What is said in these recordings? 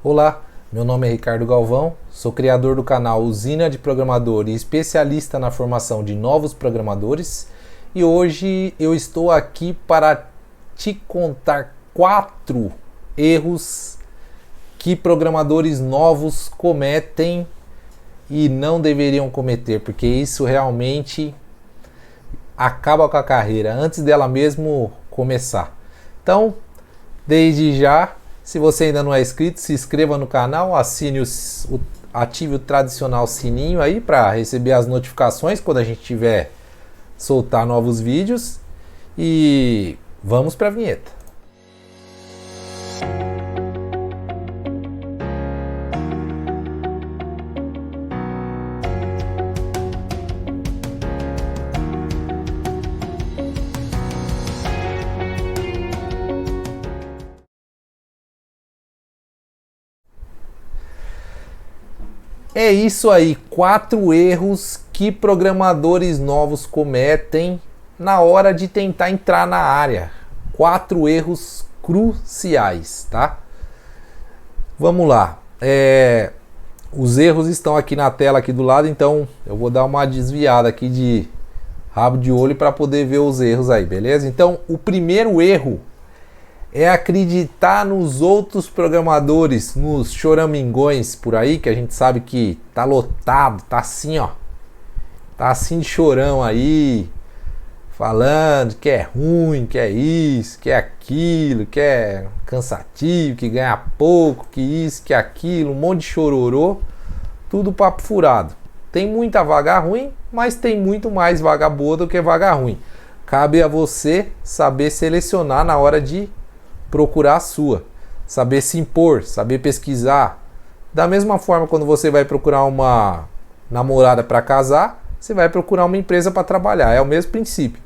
Olá, meu nome é Ricardo Galvão, sou criador do canal Usina de Programador e especialista na formação de novos programadores, e hoje eu estou aqui para te contar 4 erros que programadores novos cometem e não deveriam cometer, porque isso realmente acaba com a carreira antes dela mesmo começar. Então, desde já, se você ainda não é inscrito, se inscreva no canal, ative o tradicional sininho aí para receber as notificações quando a gente tiver soltar novos vídeos, e vamos para a vinheta. É isso aí, 4 erros que programadores novos cometem na hora de tentar entrar na área. 4 erros cruciais, tá? Vamos lá. Os erros estão aqui na tela aqui do lado, então eu vou dar uma desviada aqui de rabo de olho para poder ver os erros aí, beleza? Então, o primeiro erro é acreditar nos outros programadores, nos choramingões por aí, que a gente sabe que tá lotado, tá assim, ó. Tá assim de chorão aí, falando que é ruim, que é isso, que é aquilo, que é cansativo, que ganha pouco, que isso, que aquilo, um monte de chororô, tudo papo furado. Tem muita vaga ruim, mas tem muito mais vaga boa do que vaga ruim. Cabe a você saber selecionar na hora de procurar a sua, saber se impor, saber pesquisar. Da mesma forma, quando você vai procurar uma namorada para casar, você vai procurar uma empresa para trabalhar, é o mesmo princípio.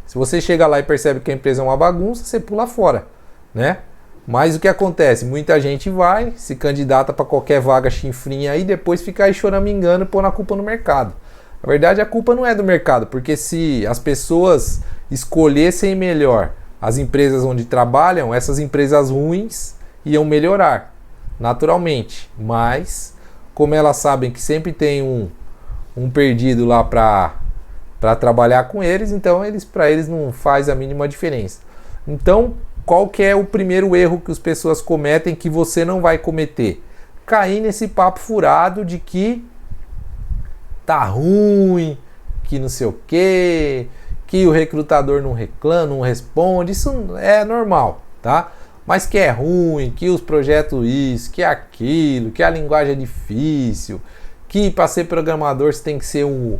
Se você chega lá e percebe que a empresa é uma bagunça, você pula fora, né? Mas o que acontece? Muita gente vai, se candidata para qualquer vaga chinfrinha aí, depois fica aí choramingando e pôr a culpa no mercado. Na verdade, a culpa não é do mercado, porque se as pessoas escolhessem melhor as empresas onde trabalham, essas empresas ruins iam melhorar, naturalmente. Mas, como elas sabem que sempre tem um perdido lá para trabalhar com eles, então para eles não faz a mínima diferença. Então, qual que é o primeiro erro que as pessoas cometem que você não vai cometer? Cair nesse papo furado de que tá ruim, que não sei o quê, que o recrutador não reclama, não responde, isso é normal, tá? Mas que é ruim, que os projetos isso, que é aquilo, que a linguagem é difícil, que para ser programador você tem que ser o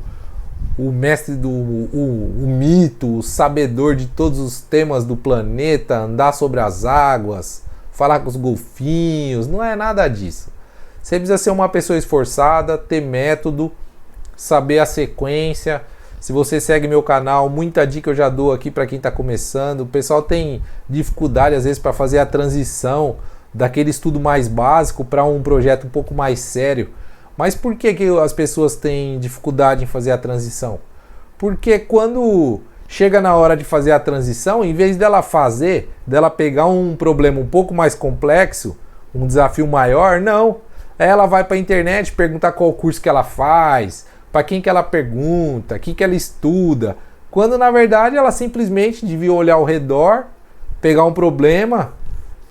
mestre o mito, o sabedor de todos os temas do planeta, andar sobre as águas, falar com os golfinhos, não é nada disso. Você precisa ser uma pessoa esforçada, ter método, saber a sequência. Se você segue meu canal, muita dica eu já dou aqui para quem está começando. O pessoal tem dificuldade às vezes para fazer a transição daquele estudo mais básico para um projeto um pouco mais sério. Mas por que as pessoas têm dificuldade em fazer a transição? Porque quando chega na hora de fazer a transição, em vez dela pegar um problema um pouco mais complexo, um desafio maior, não. Ela vai para a internet perguntar qual curso que ela faz, para quem que ela pergunta, o que ela estuda, quando na verdade ela simplesmente devia olhar ao redor, pegar um problema,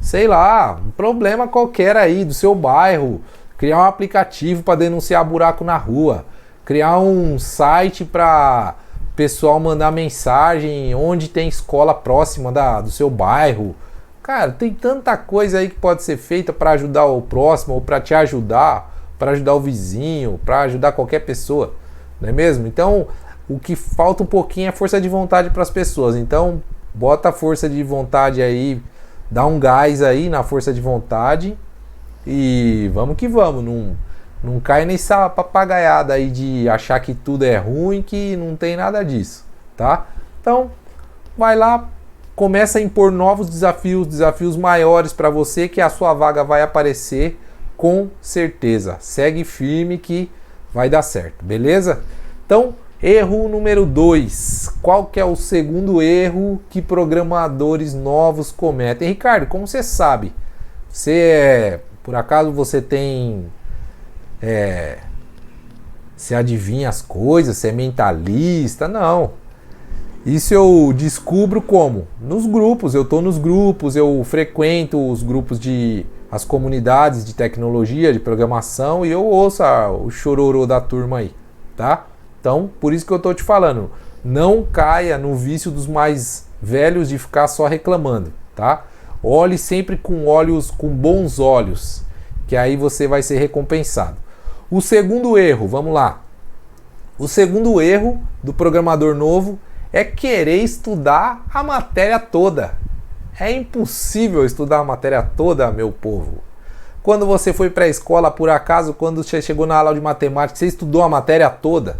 sei lá, um problema qualquer aí do seu bairro, criar um aplicativo para denunciar buraco na rua, criar um site para pessoal mandar mensagem onde tem escola próxima do seu bairro. Cara, tem tanta coisa aí que pode ser feita para ajudar o próximo ou para te ajudar, para ajudar o vizinho, para ajudar qualquer pessoa, não é mesmo? Então, o que falta um pouquinho é força de vontade para as pessoas. Então, bota a força de vontade aí, dá um gás aí na força de vontade e vamos que vamos. Não cai nessa papagaiada aí de achar que tudo é ruim, que não tem nada disso, tá? Então, vai lá, começa a impor novos desafios maiores para você, que a sua vaga vai aparecer com certeza. Segue firme que vai dar certo, beleza? Então, erro número 2. Qual que é o segundo erro que programadores novos cometem? Ricardo, como você sabe? Você é Por acaso você tem... Você adivinha as coisas? Você é mentalista? Não. Isso eu descubro como? Nos grupos. Eu estou nos grupos, eu frequento os grupos as comunidades de tecnologia, de programação, e eu ouço o chororô da turma aí, tá? Então, por isso que eu estou te falando, não caia no vício dos mais velhos de ficar só reclamando, tá? Olhe sempre com bons olhos, que aí você vai ser recompensado. O segundo erro, vamos lá. O segundo erro do programador novo é querer estudar a matéria toda. É impossível estudar a matéria toda, meu povo. Quando você foi para a escola, por acaso, quando você chegou na aula de matemática, você estudou a matéria toda?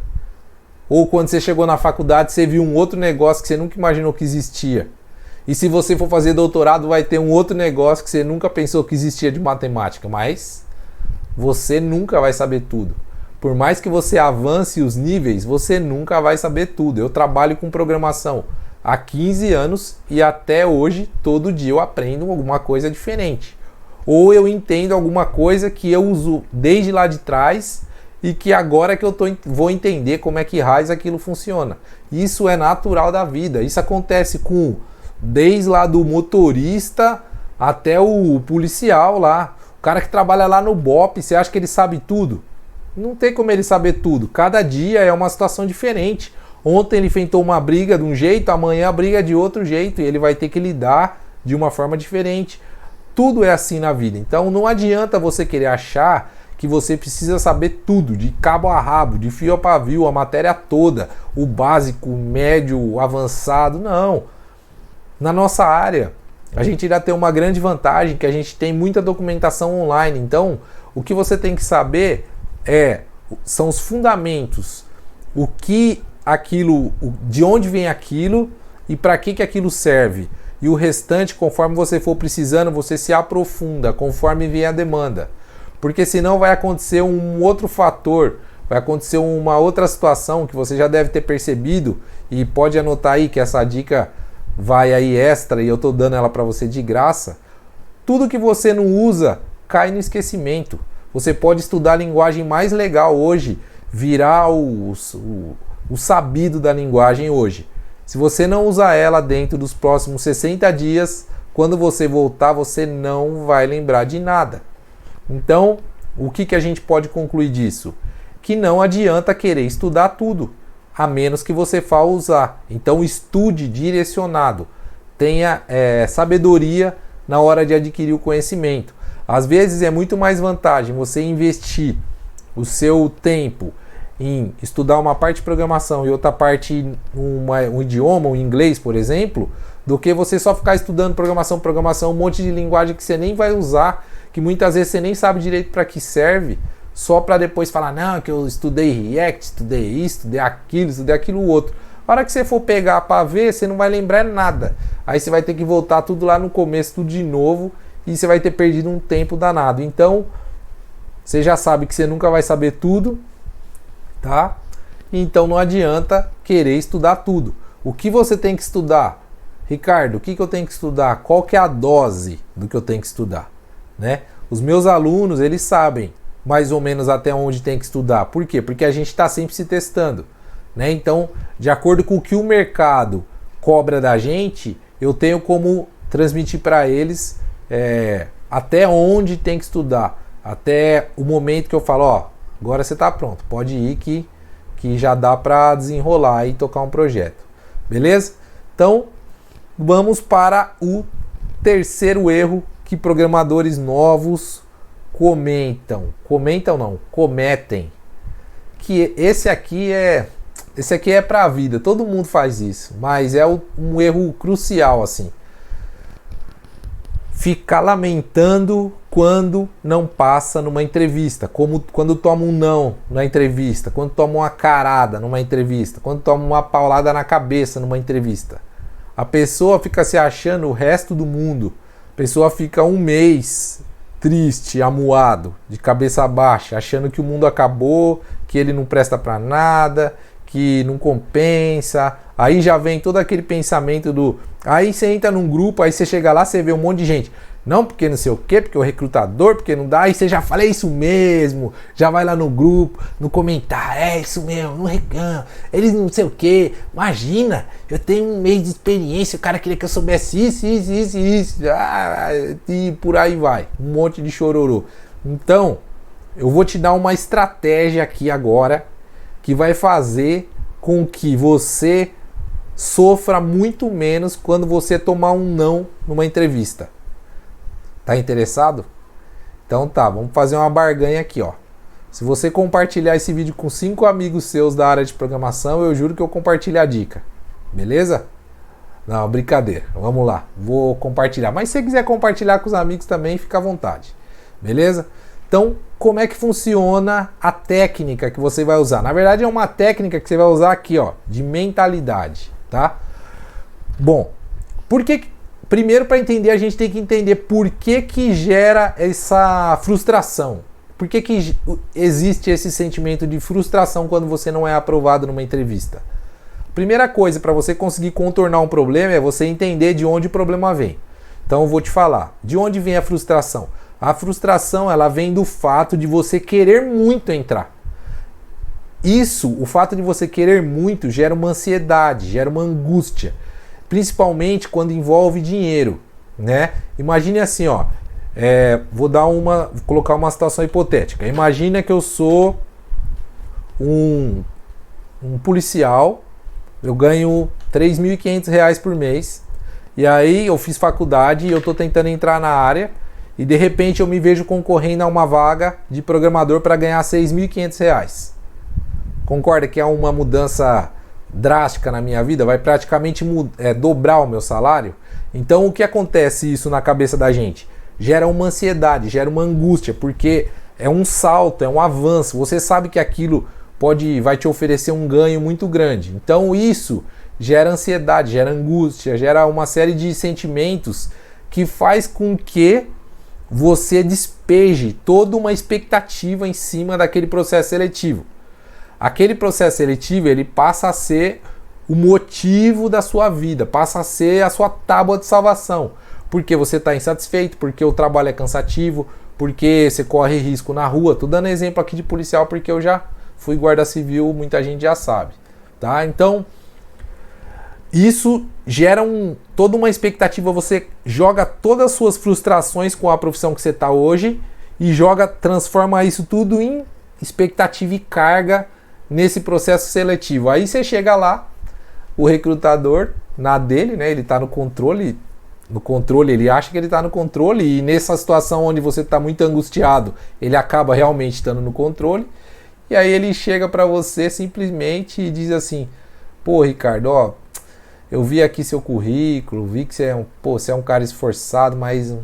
Ou quando você chegou na faculdade, você viu um outro negócio que você nunca imaginou que existia? E se você for fazer doutorado, vai ter um outro negócio que você nunca pensou que existia de matemática. Mas você nunca vai saber tudo. Por mais que você avance os níveis, você nunca vai saber tudo. Eu trabalho com programação há 15 anos e até hoje, todo dia eu aprendo alguma coisa diferente. Ou eu entendo alguma coisa que eu uso desde lá de trás e que agora que eu vou entender como é que raiz aquilo funciona. Isso é natural da vida. Isso acontece desde lá do motorista até o policial lá. O cara que trabalha lá no BOPE, você acha que ele sabe tudo? Não tem como ele saber tudo. Cada dia é uma situação diferente. Ontem ele enfrentou uma briga de um jeito, amanhã a briga é de outro jeito. E ele vai ter que lidar de uma forma diferente. Tudo é assim na vida. Então não adianta você querer achar que você precisa saber tudo, de cabo a rabo, de fio a pavio, a matéria toda, o básico, o médio, o avançado. Não. Na nossa área, a gente irá ter uma grande vantagem, que a gente tem muita documentação online. Então, o que você tem que saber são os fundamentos, de onde vem aquilo e para que aquilo serve. E o restante, conforme você for precisando, você se aprofunda, conforme vem a demanda. Porque senão vai acontecer um outro fator, vai acontecer uma outra situação que você já deve ter percebido, e pode anotar aí que essa dica vai aí extra e eu estou dando ela para você de graça. Tudo que você não usa cai no esquecimento. Você pode estudar a linguagem mais legal hoje, virar o sabido da linguagem hoje. Se você não usar ela dentro dos próximos 60 dias, quando você voltar, você não vai lembrar de nada. Então, o que a gente pode concluir disso? Que não adianta querer estudar tudo, a menos que você vá usar. Então, estude direcionado. Tenha sabedoria na hora de adquirir o conhecimento. Às vezes é muito mais vantagem você investir o seu tempo em estudar uma parte de programação e outra parte um idioma, um inglês, por exemplo, do que você só ficar estudando programação, um monte de linguagem que você nem vai usar, que muitas vezes você nem sabe direito para que serve, só para depois falar, não, que eu estudei React, estudei isso, estudei aquilo outro. A hora que você for pegar para ver, você não vai lembrar nada. Aí você vai ter que voltar tudo lá no começo, tudo de novo, e você vai ter perdido um tempo danado. Então, você já sabe que você nunca vai saber tudo, tá? Então não adianta querer estudar tudo. O que você tem que estudar? Ricardo, o que eu tenho que estudar? Qual que é a dose do que eu tenho que estudar? Né? Os meus alunos, eles sabem mais ou menos até onde tem que estudar. Por quê? Porque a gente está sempre se testando. Né? Então, de acordo com o que o mercado cobra da gente, eu tenho como transmitir para eles até onde tem que estudar. Até o momento que eu falo, ó, agora você está pronto, pode ir que já dá para desenrolar e tocar um projeto. Beleza? Então, vamos para o terceiro erro que programadores novos cometem. Que esse aqui é para a vida, todo mundo faz isso, mas é um erro crucial assim. Ficar lamentando quando não passa numa entrevista, como quando toma um não na entrevista, quando toma uma carada numa entrevista, quando toma uma paulada na cabeça numa entrevista. A pessoa fica se achando o resto do mundo. A pessoa fica um mês triste, amuado, de cabeça baixa, achando que o mundo acabou, que ele não presta para nada, que não compensa. Aí já vem todo aquele pensamento Aí você entra num grupo, aí você chega lá, você vê um monte de gente. Não, porque não sei o quê, porque o recrutador, porque não dá. Aí você já fala, é isso mesmo. Já vai lá no grupo, no comentário, é isso mesmo, não reclama. Eles não sei o quê. Imagina, eu tenho um mês de experiência, o cara queria que eu soubesse isso. E por aí vai. Um monte de chororô. Então, eu vou te dar uma estratégia aqui agora que vai fazer com que você sofra muito menos quando você tomar um não numa entrevista. Tá interessado? Então tá, vamos fazer uma barganha aqui, ó. Se você compartilhar esse vídeo com 5 amigos seus da área de programação, eu juro que eu compartilho a dica. Beleza? Não, brincadeira. Vamos lá. Vou compartilhar. Mas se você quiser compartilhar com os amigos também, fica à vontade. Beleza? Então, como é que funciona a técnica que você vai usar? Na verdade, é uma técnica que você vai usar aqui, ó, de mentalidade, tá? Bom, primeiro, para entender, a gente tem que entender por que gera essa frustração. Por que existe esse sentimento de frustração quando você não é aprovado numa entrevista? Primeira coisa, para você conseguir contornar um problema é você entender de onde o problema vem. Então eu vou te falar, de onde vem a frustração? A frustração, ela vem do fato de você querer muito entrar. O fato de você querer muito gera uma ansiedade, gera uma angústia. Principalmente quando envolve dinheiro, né? Imagine assim, ó, vou colocar uma situação hipotética. Imagina que eu sou um policial, eu ganho R$3.500 por mês, e aí eu fiz faculdade e eu tô tentando entrar na área, e de repente eu me vejo concorrendo a uma vaga de programador para ganhar R$6.500. Concorda que é uma mudança drástica na minha vida? Vai praticamente dobrar o meu salário? Então o que acontece isso na cabeça da gente? Gera uma ansiedade, gera uma angústia, porque é um salto, é um avanço. Você sabe que aquilo vai te oferecer um ganho muito grande. Então isso gera ansiedade, gera angústia, gera uma série de sentimentos que faz com que você despeje toda uma expectativa em cima daquele processo seletivo. Aquele processo seletivo, ele passa a ser o motivo da sua vida, passa a ser a sua tábua de salvação. Porque você está insatisfeito, porque o trabalho é cansativo, porque você corre risco na rua. Tô dando exemplo aqui de policial porque eu já fui guarda civil, muita gente já sabe. Tá? Então, isso gera toda uma expectativa, você joga todas as suas frustrações com a profissão que você está hoje e transforma isso tudo em expectativa e carga nesse processo seletivo. Aí você chega lá, o recrutador, na dele, né, ele está no controle, ele acha que ele está no controle, e nessa situação onde você está muito angustiado, ele acaba realmente estando no controle, e aí ele chega para você simplesmente e diz assim: pô, Ricardo, ó, eu vi aqui seu currículo, vi que você é um cara esforçado, mas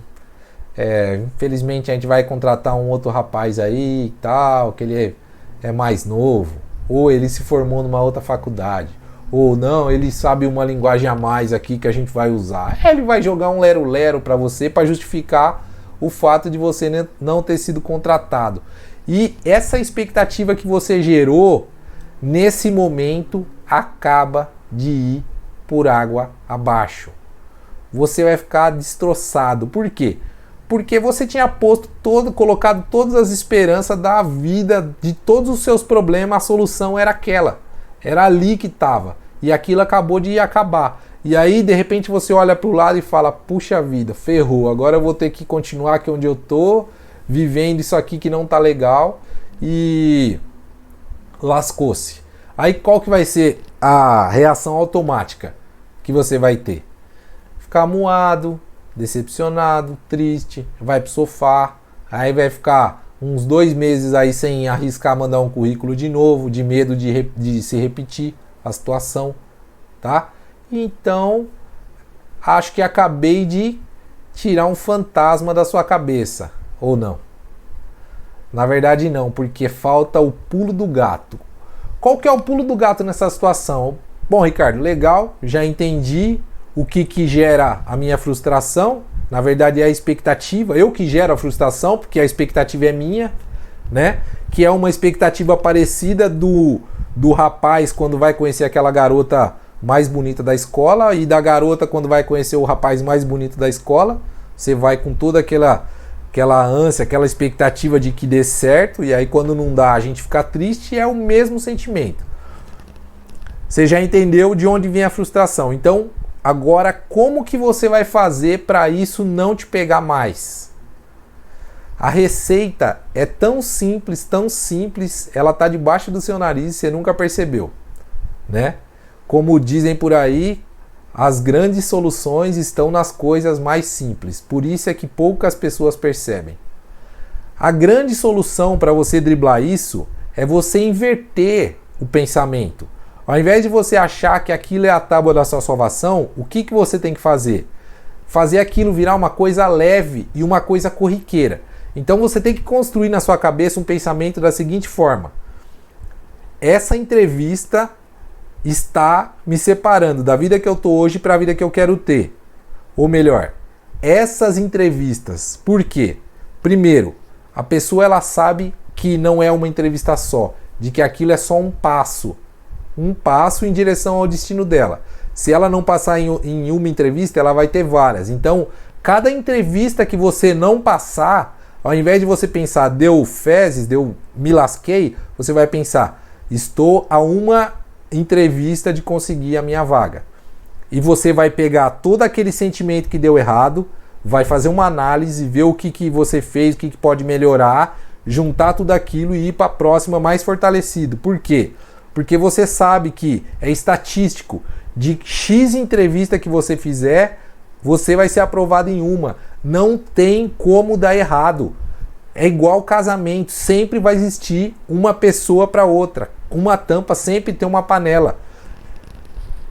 infelizmente a gente vai contratar um outro rapaz aí e tal, que ele é mais novo, ou ele se formou numa outra faculdade, ou não, ele sabe uma linguagem a mais aqui que a gente vai usar. Ele vai jogar um lero-lero para você para justificar o fato de você não ter sido contratado. E essa expectativa que você gerou, nesse momento, acaba de ir por água abaixo. Você vai ficar destroçado. Por quê? Porque você tinha colocado todas as esperanças da vida, de todos os seus problemas, a solução era aquela. Era ali que estava. E aquilo acabou de acabar. E aí, de repente, você olha para o lado e fala: puxa vida, ferrou. Agora eu vou ter que continuar aqui onde eu tô, vivendo isso aqui que não tá legal. E lascou-se. Aí qual que vai ser a reação automática que você vai ter? Ficar moado, decepcionado, triste, vai pro sofá, aí vai ficar uns 2 meses aí sem arriscar mandar um currículo de novo, de medo de se repetir a situação, tá? Então, acho que acabei de tirar um fantasma da sua cabeça, ou não? Na verdade não, porque falta o pulo do gato. Qual que é o pulo do gato nessa situação? Bom, Ricardo, legal, já entendi o que gera a minha frustração. Na verdade é a expectativa, eu que gero a frustração, porque a expectativa é minha, né? Que é uma expectativa parecida do rapaz quando vai conhecer aquela garota mais bonita da escola, e da garota quando vai conhecer o rapaz mais bonito da escola. você vai com toda aquela ânsia, aquela expectativa de que dê certo, e aí quando não dá a gente fica triste, é o mesmo sentimento. Você já entendeu de onde vem a frustração. Então, agora como que você vai fazer para isso não te pegar mais? A receita é tão simples, ela está debaixo do seu nariz e você nunca percebeu, né? Como dizem por aí, as grandes soluções estão nas coisas mais simples. Por isso é que poucas pessoas percebem. A grande solução para você driblar isso é você inverter o pensamento. Ao invés de você achar que aquilo é a tábua da sua salvação, o que você tem que fazer? Fazer aquilo virar uma coisa leve e uma coisa corriqueira. Então você tem que construir na sua cabeça um pensamento da seguinte forma: essa entrevista está me separando da vida que eu estou hoje para a vida que eu quero ter. Ou melhor, essas entrevistas. Por quê? Primeiro, a pessoa ela sabe que não é uma entrevista só, de que aquilo é só um passo em direção ao destino dela. Se ela não passar em uma entrevista, ela vai ter várias. Então, cada entrevista que você não passar, ao invés de você pensar, deu fezes, me lasquei, você vai pensar, estou a uma entrevista de conseguir a minha vaga. E você vai pegar todo aquele sentimento que deu errado, vai fazer uma análise, ver o que você fez, o que pode melhorar, juntar tudo aquilo e ir para a próxima mais fortalecido. Por quê? Porque você sabe que é estatístico, de X entrevista que você fizer, você vai ser aprovado em uma. Não tem como dar errado. É igual casamento, sempre vai existir uma pessoa para outra. Uma tampa sempre tem uma panela.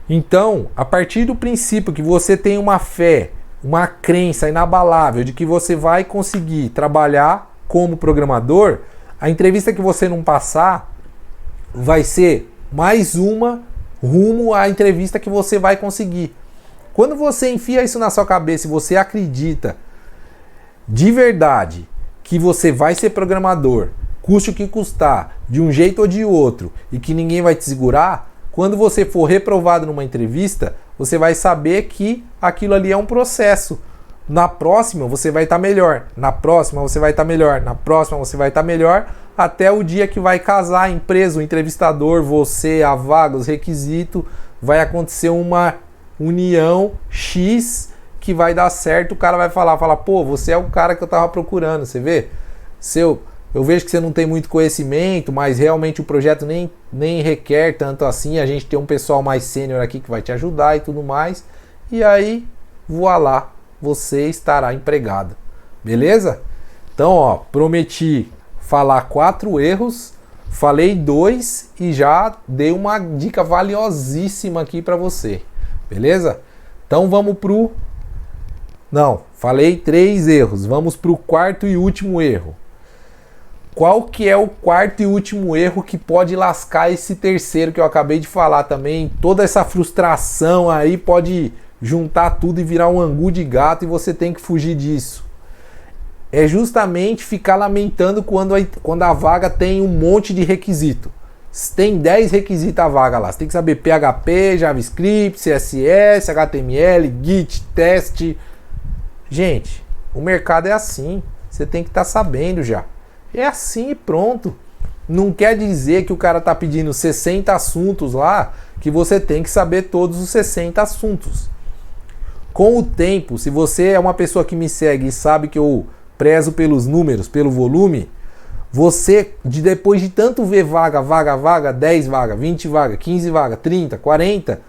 Então, a partir do princípio que você tem uma fé, uma crença inabalável de que você vai conseguir trabalhar como programador, a entrevista que você não passar vai ser mais uma rumo à entrevista que você vai conseguir. Quando você enfia isso na sua cabeça e você acredita de verdade que você vai ser programador, custe o que custar, de um jeito ou de outro, e que ninguém vai te segurar, quando você for reprovado numa entrevista, você vai saber que aquilo ali é um processo. Na próxima você vai estar melhor, na próxima você vai estar melhor, na próxima você vai estar melhor, até o dia que vai casar a empresa, o entrevistador, você, a vaga, os requisitos, vai acontecer uma união X que vai dar certo, o cara vai falar, pô, você é o cara que eu tava procurando, você vê? Eu vejo que você não tem muito conhecimento, mas realmente o projeto nem requer tanto assim, a gente tem um pessoal mais sênior aqui que vai te ajudar e tudo mais, e aí, voilá, você estará empregado, beleza? Então, ó, prometi falar 4 erros, falei 2 e já dei uma dica valiosíssima aqui para você, beleza? Então vamos pro... Não, falei 3 erros, vamos pro 4º e último erro. Qual que é o 4º e último erro que pode lascar esse terceiro que eu acabei de falar também? Toda essa frustração aí pode juntar tudo e virar um angu de gato e você tem que fugir disso. É justamente ficar lamentando quando a vaga tem um monte de requisito. Tem 10 requisitos a vaga lá. Você tem que saber PHP, JavaScript, CSS, HTML, Git, teste. Gente, o mercado é assim. Você tem que estar sabendo já. É assim e pronto. Não quer dizer que o cara está pedindo 60 assuntos lá, que você tem que saber todos os 60 assuntos. Com o tempo, se você é uma pessoa que me segue e sabe que eu prezo pelos números, pelo volume, você, depois de tanto ver vaga, 10 vaga, 20 vaga, 15 vaga, 30, 40,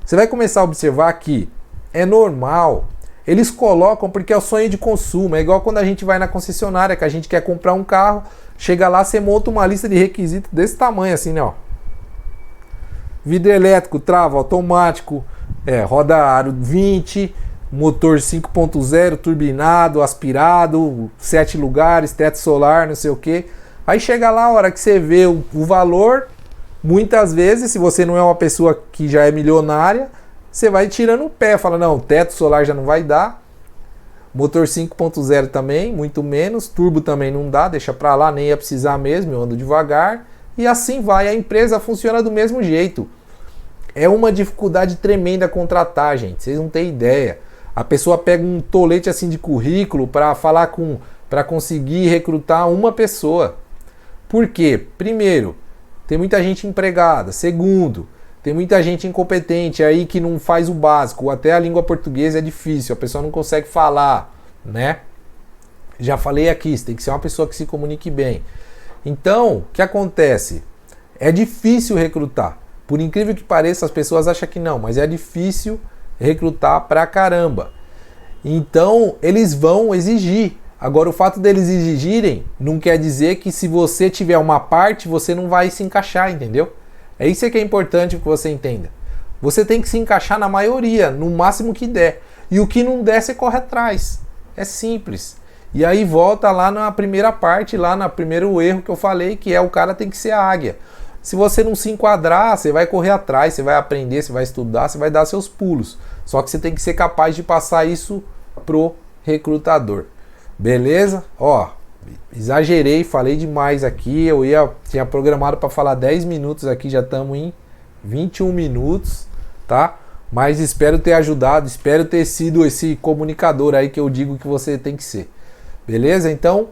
você vai começar a observar que é normal. Eles colocam porque é o sonho de consumo. É igual quando a gente vai na concessionária, que a gente quer comprar um carro, chega lá, você monta uma lista de requisitos desse tamanho assim, né? Ó. Vidro elétrico, trava, automático, roda aro 20, motor 5.0, turbinado, aspirado, 7 lugares, teto solar, não sei o que. Aí chega lá, a hora que você vê o valor, muitas vezes, se você não é uma pessoa que já é milionária, você vai tirando o pé, fala, não, teto solar já não vai dar, motor 5.0 também, muito menos, turbo também não dá, deixa pra lá, nem ia precisar mesmo, eu ando devagar, e assim vai, a empresa funciona do mesmo jeito. É uma dificuldade tremenda contratar, gente, vocês não têm ideia. A pessoa pega um tolete assim de currículo para conseguir recrutar uma pessoa. Por quê? Primeiro, tem muita gente empregada. Segundo, tem muita gente incompetente aí que não faz o básico. Até a língua portuguesa é difícil, a pessoa não consegue falar, né? Já falei aqui, você tem que ser uma pessoa que se comunique bem. Então, o que acontece? É difícil recrutar. Por incrível que pareça, as pessoas acham que não, mas é difícil recrutar pra caramba. Então, eles vão exigir. Agora, o fato deles exigirem não quer dizer que se você tiver uma parte, você não vai se encaixar, entendeu? É isso que é importante que você entenda. Você tem que se encaixar na maioria, no máximo que der. E o que não der, você corre atrás. É simples. E aí volta lá na primeira parte, lá no primeiro erro que eu falei, que é o cara tem que ser a águia. Se você não se enquadrar, você vai correr atrás, você vai aprender, você vai estudar, você vai dar seus pulos. Só que você tem que ser capaz de passar isso pro recrutador. Beleza? Ó, exagerei, falei demais aqui. Tinha programado para falar 10 minutos aqui, já estamos em 21 minutos, tá? Mas espero ter ajudado, espero ter sido esse comunicador aí que eu digo que você tem que ser. Beleza? Então,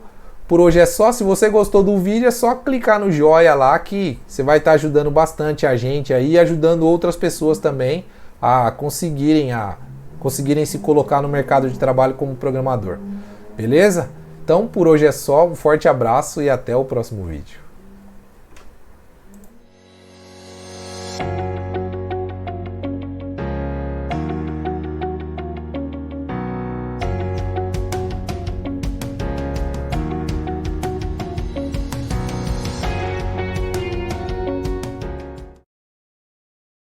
por hoje é só. Se você gostou do vídeo, é só clicar no joinha lá que você vai estar ajudando bastante a gente aí e ajudando outras pessoas também a conseguirem se colocar no mercado de trabalho como programador. Beleza? Então, por hoje é só. Um forte abraço e até o próximo vídeo.